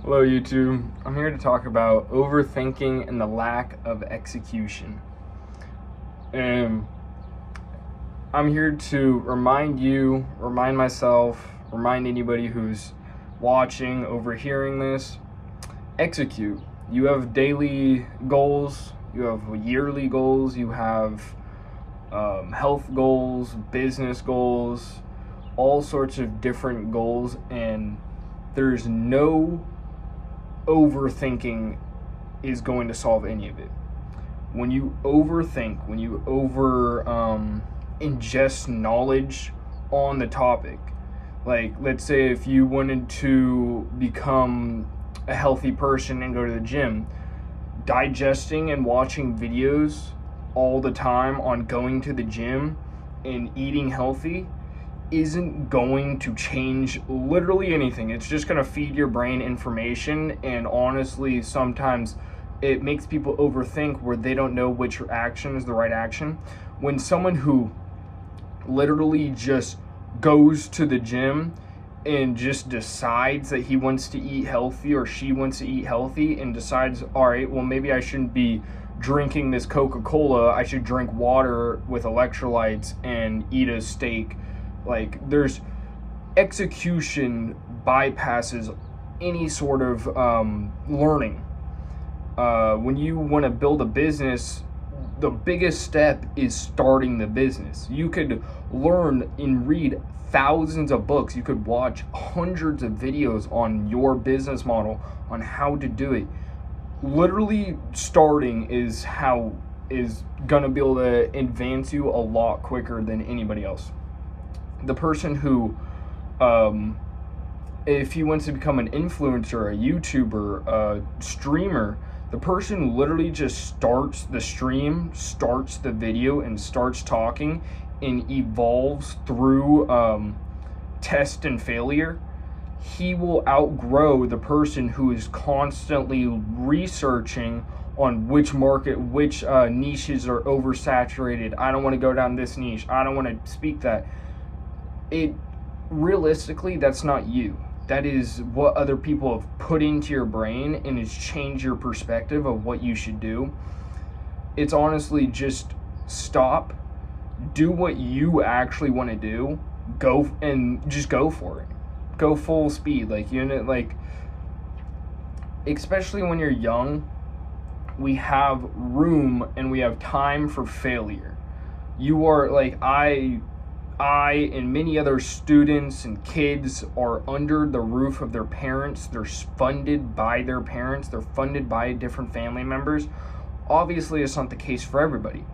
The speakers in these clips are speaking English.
Hello, YouTube. I'm here to talk about overthinking and the lack of execution. And I'm here to remind myself, remind anybody who's watching, overhearing this, execute. You have daily goals, you have yearly goals, you have health goals, business goals, all sorts of different goals, and there's no overthinking is going to solve any of it. When you overthink, when you ingest knowledge on the topic, like let's say if you wanted to become a healthy person and go to the gym, digesting and watching videos all the time on going to the gym and eating healthy isn't going to change literally anything. It's just going to feed your brain information, and honestly, sometimes it makes people overthink where they don't know which action is the right action. When someone who literally just goes to the gym and just decides that he wants to eat healthy or she wants to eat healthy and decides, all right, well, maybe I shouldn't be drinking this Coca-Cola, I should drink water with electrolytes and eat a steak. Like, there's execution bypasses any sort of learning. When you want to build a business, the biggest step is starting the business. You could learn and read thousands of books. You could watch hundreds of videos on your business model, on how to do it. Literally starting is gonna be able to advance you a lot quicker than anybody else. The person who, if he wants to become an influencer, a YouTuber, a streamer, the person literally just starts the stream, starts the video, and starts talking and evolves through test and failure. He will outgrow the person who is constantly researching on which market, which niches are oversaturated. I don't want to go down this niche. I don't want to speak that. Realistically, that's not you. That is what other people have put into your brain, and it's changed your perspective of what you should do. It's honestly just stop, do what you actually want to do, go and just go for it. Go full speed. Especially when you're young, we have room and we have time for failure. You are like, I and many other students and kids are under the roof of their parents. They're funded by their parents. They're funded by different family members. Obviously, it's not the case for everybody,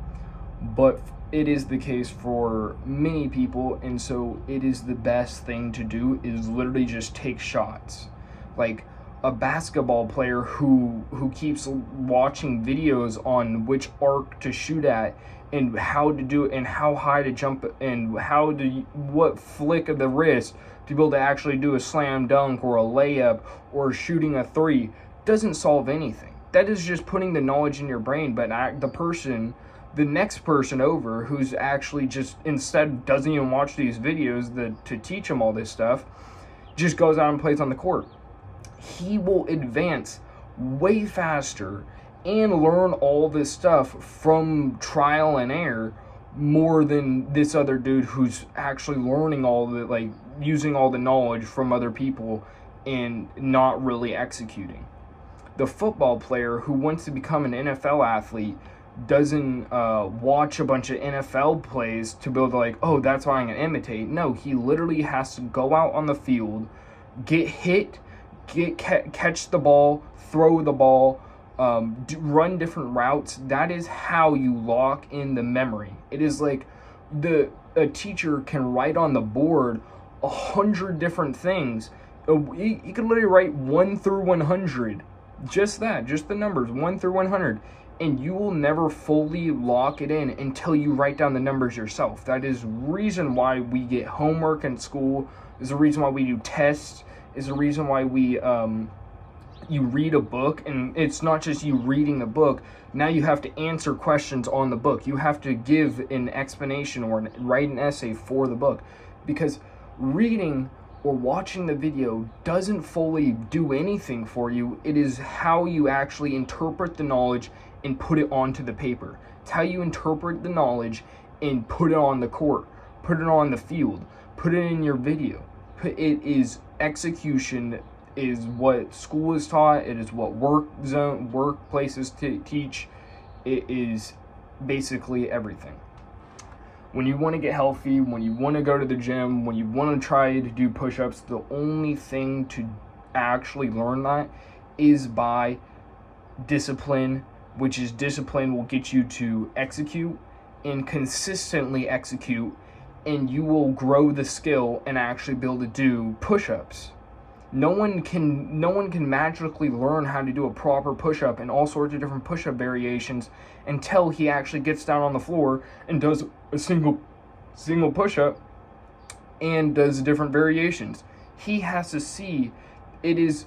but it is the case for many people, and so it is the best thing to do is literally just take shots. Like a basketball player who keeps watching videos on which arc to shoot at and how to do it and how high to jump and what flick of the wrist to be able to actually do a slam dunk or a layup or shooting a three doesn't solve anything. That is just putting the knowledge in your brain, but the next person over who's actually just instead doesn't even watch these videos to teach them all this stuff, just goes out and plays on the court. He will advance way faster and learn all this stuff from trial and error more than this other dude who's actually learning all the, like, using all the knowledge from other people and not really executing. The football player who wants to become an NFL athlete doesn't watch a bunch of NFL plays to build like, oh, that's why I'm going to imitate. No, he literally has to go out on the field, get hit, catch the ball, throw the ball, run different routes. That is how you lock in the memory. It is like a teacher can write on the board 100 different things. You can literally write 1 through 100. Just the numbers 1 through 100. And you will never fully lock it in until you write down the numbers yourself. That is reason why we get homework in school. Is the reason why we do tests. Is the reason why we you read a book, and it's not just you reading the book. Now you have to answer questions on the book. You have to give an explanation or write an essay for the book, because reading or watching the video doesn't fully do anything for you. It is how you actually interpret the knowledge and put it onto the paper. It's how you interpret the knowledge and put it on the court, put it on the field, put it in your video. It is execution is what school is taught. It is what workplaces teach. It is basically everything. When you want to get healthy, when you want to go to the gym, when you want to try to do push-ups, the only thing to actually learn that is by discipline, which is discipline will get you to execute and consistently execute, and you will grow the skill and actually be able to do push-ups. No one can magically learn how to do a proper push-up and all sorts of different push-up variations until he actually gets down on the floor and does a single push-up and does different variations. He has to see. It is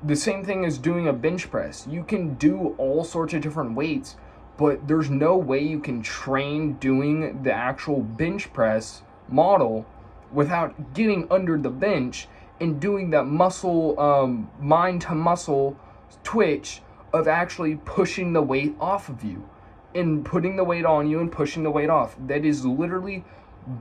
the same thing as doing a bench press. You can do all sorts of different weights, but there's no way you can train doing the actual bench press model without getting under the bench and doing that muscle, mind to muscle twitch of actually pushing the weight off of you and putting the weight on you and pushing the weight off. That is literally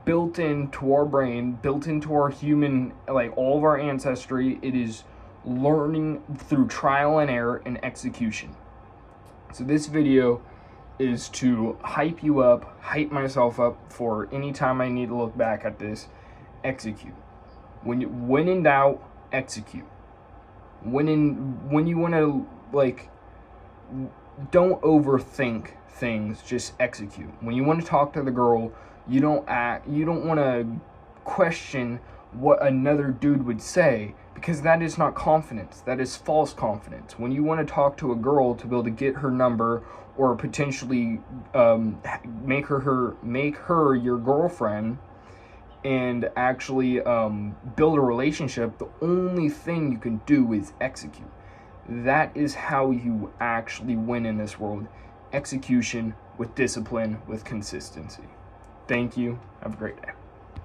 built into our brain, built into our human, like all of our ancestry. It is learning through trial and error and execution. So this video is to hype you up, hype myself up for any time I need to look back at this. Execute. When in doubt, execute. When you want to, like, don't overthink things, just execute. When you want to talk to the girl, you don't want to question what another dude would say, because that is not confidence. That is false confidence. When you want to talk to a girl to be able to get her number or potentially make her your girlfriend and actually build a relationship, the only thing you can do is execute. That is how you actually win in this world. Execution with discipline, with consistency. Thank you. Have a great day.